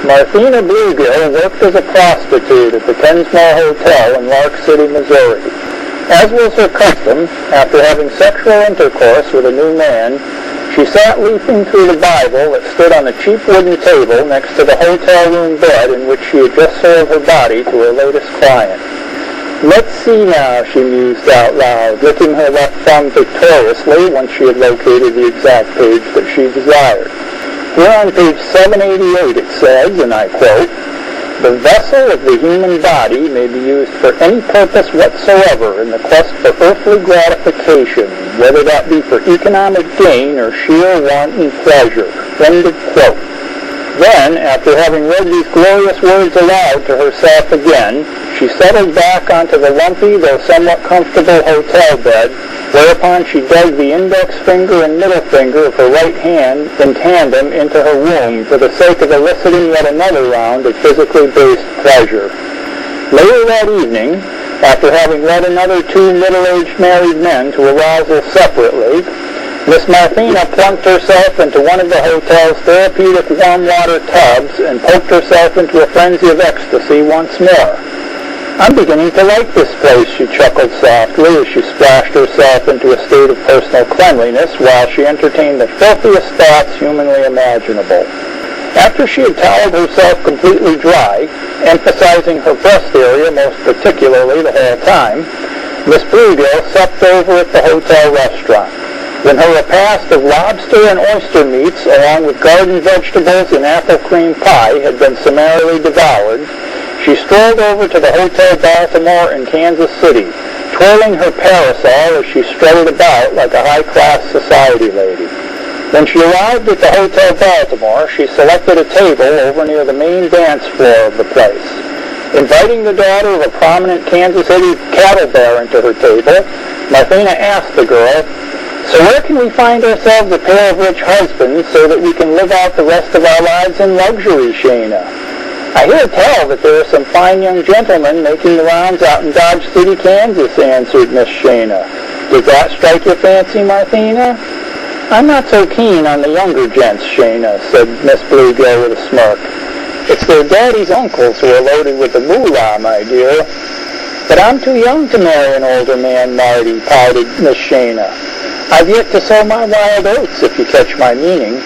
Marthena Bluegill worked as a prostitute at the Kensmore Hotel in Lark City, Missouri. As was her custom, after having sexual intercourse with a new man, she sat leafing through the Bible that stood on a cheap wooden table next to the hotel room bed in which she had just sold her body to her latest client. "Let's see now," she mused out loud, licking her left thumb victoriously once she had located the exact page that she desired. Here on page 788 it says, and I quote, "The vessel of the human body may be used for any purpose whatsoever in the quest for earthly gratification, whether that be for economic gain or sheer wanton pleasure." End of quote. Then, after having read these glorious words aloud to herself again, she settled back onto the lumpy, though somewhat comfortable hotel bed, whereupon she dug the index finger and middle finger of her right hand in tandem into her womb for the sake of eliciting yet another round of physically based pleasure. Later that evening, after having led another 2 middle-aged married men to arousal separately, Miss Marthena plunked herself into one of the hotel's therapeutic warm water tubs and poked herself into a frenzy of ecstasy once more. "I'm beginning to like this place," she chuckled softly as she splashed herself into a state of personal cleanliness while she entertained the filthiest thoughts humanly imaginable. After she had toweled herself completely dry, emphasizing her breast area most particularly the whole time, Miss Bluegill supped over at the hotel restaurant. When her repast of lobster and oyster meats, along with garden vegetables and apple cream pie, had been summarily devoured, she strolled over to the Hotel Baltimore in Kansas City, twirling her parasol as she strutted about like a high-class society lady. When she arrived at the Hotel Baltimore, she selected a table over near the main dance floor of the place. Inviting the daughter of a prominent Kansas City cattle baron to her table, Marthena asked the girl, "So where can we find ourselves a pair of rich husbands so that we can live out the rest of our lives in luxury, Shana?" "I hear tell that there are some fine young gentlemen making the rounds out in Dodge City, Kansas," answered Miss Shana. "Does that strike your fancy, Marthena?" "I'm not so keen on the younger gents, Shana," said Miss Bluegill with a smirk. "It's their daddy's uncles who are loaded with the moolah, my dear." "But I'm too young to marry an older man, Marty," pouted Miss Shana. "I've yet to sow my wild oats, if you catch my meaning."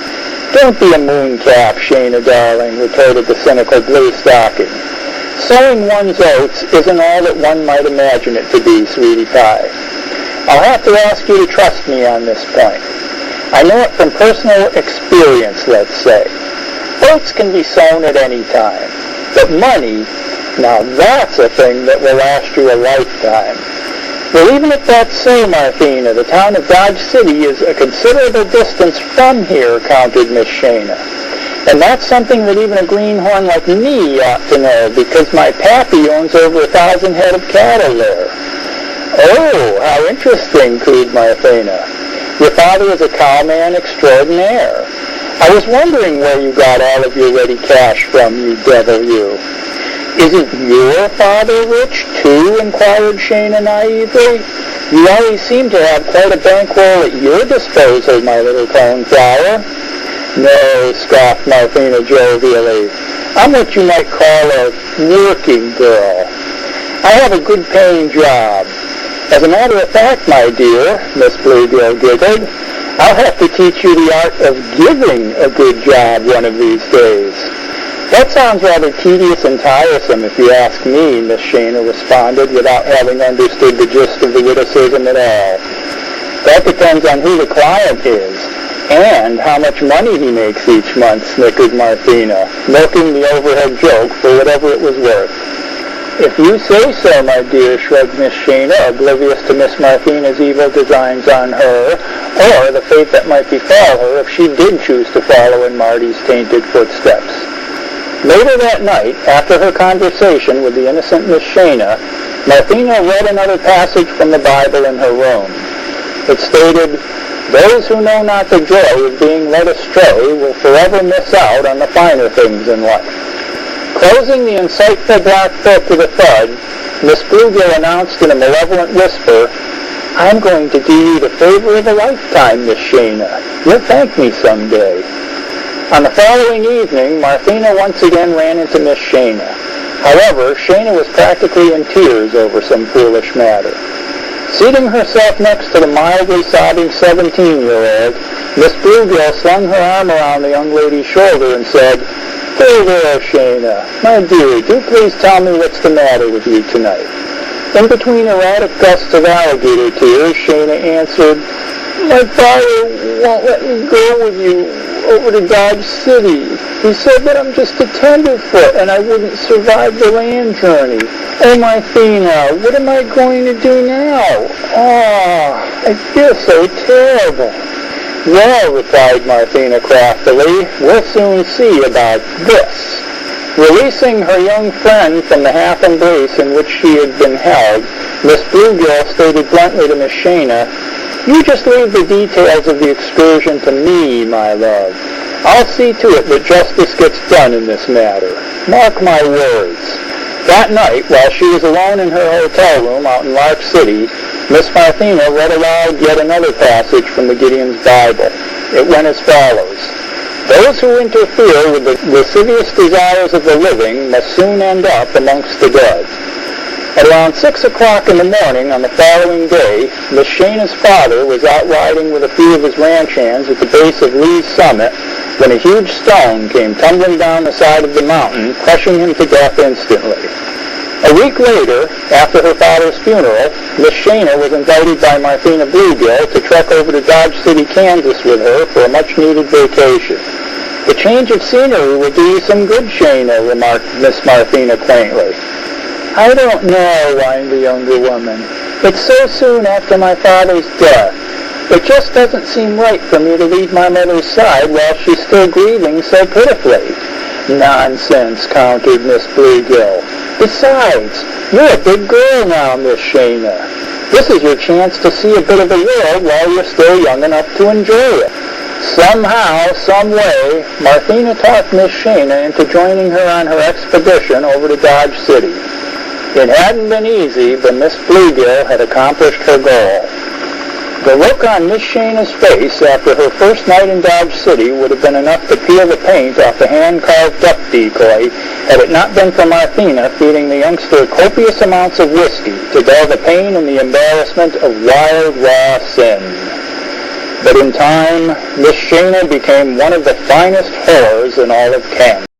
"Don't be a mooncalf, Shana, darling," retorted the cynical blue stocking. "Sowing one's oats isn't all that one might imagine it to be, sweetie pie. I'll have to ask you to trust me on this point. I know it from personal experience, let's say. Oats can be sown at any time, but money, now that's a thing that will last you a lifetime." "Well, even if that's so, Marthena, the town of Dodge City is a considerable distance from here," countered Miss Shana. "And that's something that even a greenhorn like me ought to know, because my pappy owns over 1,000 head of cattle there." "Oh, how interesting," cooed Marthena. "Your father is a cowman extraordinaire. I was wondering where you got all of your ready cash from, you devil, you." "Isn't your father rich, too?" inquired Shana naively. "You always seem to have quite a bankroll at your disposal, my little cornflower." "No," scoffed Marthena jovially. "I'm what you might call a working girl. I have a good-paying job. As a matter of fact, my dear," Miss Bluegill giggled, "I'll have to teach you the art of giving a good job one of these days." "That sounds rather tedious and tiresome, if you ask me," Miss Shana responded without having understood the gist of the witticism at all. "That depends on who the client is and how much money he makes each month," snickered Marthena, milking the overhead joke for whatever it was worth. "If you say so, my dear," shrugged Miss Shana, oblivious to Miss Marthena's evil designs on her, or the fate that might befall her if she did choose to follow in Marty's tainted footsteps. Later that night, after her conversation with the innocent Miss Shana, Marthena read another passage from the Bible in her room. It stated, "Those who know not the joy of being led astray will forever miss out on the finer things in life." Closing the insightful black book with a thud, Miss Bluegill announced in a malevolent whisper, "I'm going to do you the favor of a lifetime, Miss Shana. You'll thank me someday." On the following evening, Marthena once again ran into Miss Shana. However, Shana was practically in tears over some foolish matter. Seating herself next to the mildly sobbing 17-year-old, Miss Bluegill slung her arm around the young lady's shoulder and said, "Hey there, Shana. My dear, do please tell me what's the matter with you tonight." In between erratic gusts of alligator tears, Shana answered, "My father won't let me go with you over to Dodge City. He said that I'm just a tenderfoot and I wouldn't survive the land journey. Oh, Marthena, what am I going to do now? Oh, I feel so terrible." "Well," replied Marthena craftily, "we'll soon see about this." Releasing her young friend from the half-embrace in which she had been held, Miss Bluegill stated bluntly to Miss Shana, "You just leave the details of the excursion to me, my love. I'll see to it that justice gets done in this matter. Mark my words." That night, while she was alone in her hotel room out in Lark City, Miss Marthena read aloud yet another passage from the Gideon Bible. It went as follows: "Those who interfere with the lascivious desires of the living must soon end up amongst the dead." At around 6 o'clock in the morning on the following day, Miss Shana's father was out riding with a few of his ranch hands at the base of Lee's Summit when a huge stone came tumbling down the side of the mountain, crushing him to death instantly. A week later, after her father's funeral, Miss Shana was invited by Marthena Bluegill to trek over to Dodge City, Kansas with her for a much-needed vacation. "The change of scenery will do you some good, Shana," remarked Miss Marthena quaintly. "I don't know," whined the younger woman. "It's so soon after my father's death. It just doesn't seem right for me to leave my mother's side while she's still grieving so pitifully." "Nonsense," countered Miss Bluegill. "Besides, you're a big girl now, Miss Shana. This is your chance to see a bit of the world while you're still young enough to enjoy it." Somehow, some way, Marthena talked Miss Shana into joining her on her expedition over to Dodge City. It hadn't been easy, but Miss Bluegill had accomplished her goal. The look on Miss Shana's face after her first night in Dodge City would have been enough to peel the paint off the hand-carved duck decoy had it not been for Marthena feeding the youngster copious amounts of whiskey to dull the pain and the embarrassment of wild, raw sin. But in time, Miss Shana became one of the finest whores in all of Kansas.